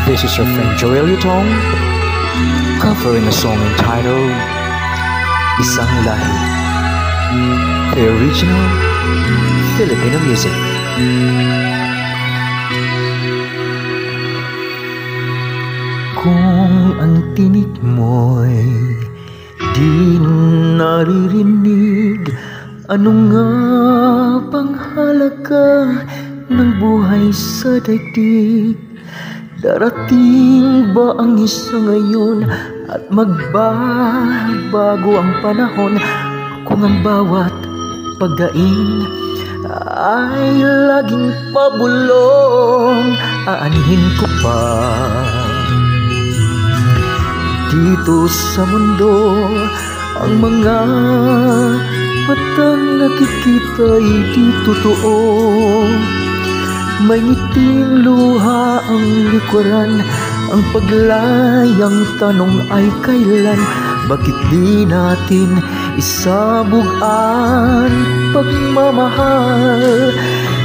This is your friend Joel Yutong, covering a song entitled Isang Lahi, the original Filipino music. Kung ang tinig mo'y di naririnig, ano nga bang halaga ng buhay sa daigdig? Darating ba ang isa ngayon at magbabago ang panahon? Kung ang bawat pagdaing ay laging pabulong, aanhin ko pa dito sa mundo ang mga matang nakikita'y di totoo. May ngiting luha ang likuran, ang paglayang tanong ay kailan? Bakit di natin isabog ang pagmamahal?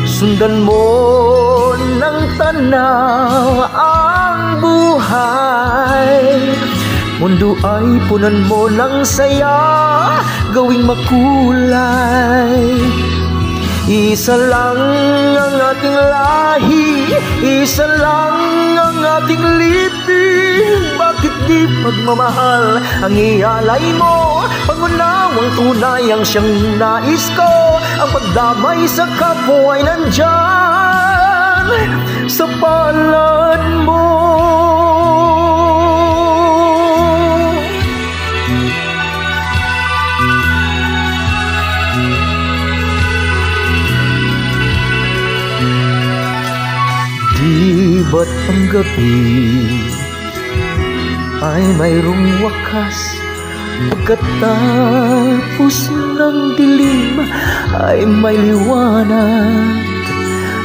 Sundan mo ng tanaw ang buhay, mundo ay punan mo ng saya, gawing makulay. Isa lang ang ating lahi, isa lang ang ating lipi. Bakit di pagmamahal ang ialay mo? Pangunawang tunay ang siyang nais ko, ang pagdamay sa kapwa ay nandyan sa palad mo. Di ba't ang gabi ay mayroong wakas? Pagkatapos ng dilim ay may liwanag.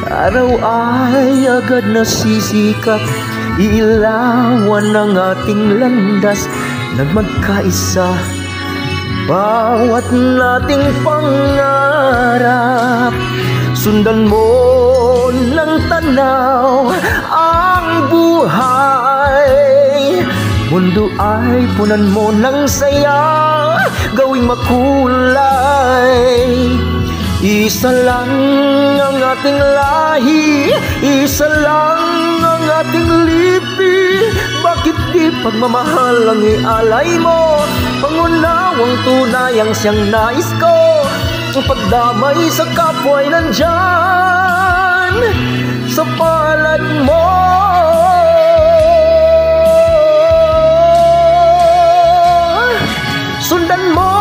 Araw ay agad nasisikat, iilawan ng ating landas. Nagmagkaisa bawat nating pangarap. Sundan mo ng tanaw ang buhay, mundo ay punan mo ng saya, gawing makulay. Isa lang ang ating lahi, isa lang ang ating lipi. Bakit di pagmamahal ang ialay mo? Pangunawang tunay ang siyang nais ko, ang pagdamay sa kapwa ay nandyan sa palad mo. Sundan mo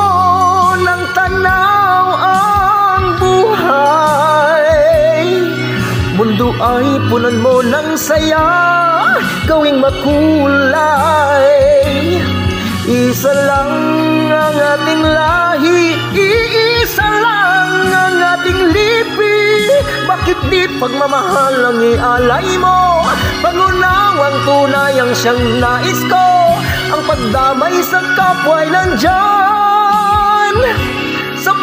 ng tanaw ang buhay, mundo ay punan mo ng saya, gawing makulay. Isa lang ang ating lahi, iisa lang ang ating lipi. Bakit di pagmamahal ang ialay mo? Pangunawang tunay ang siyang nais ko, ang pagdamay sa kapwa ay nandyan sa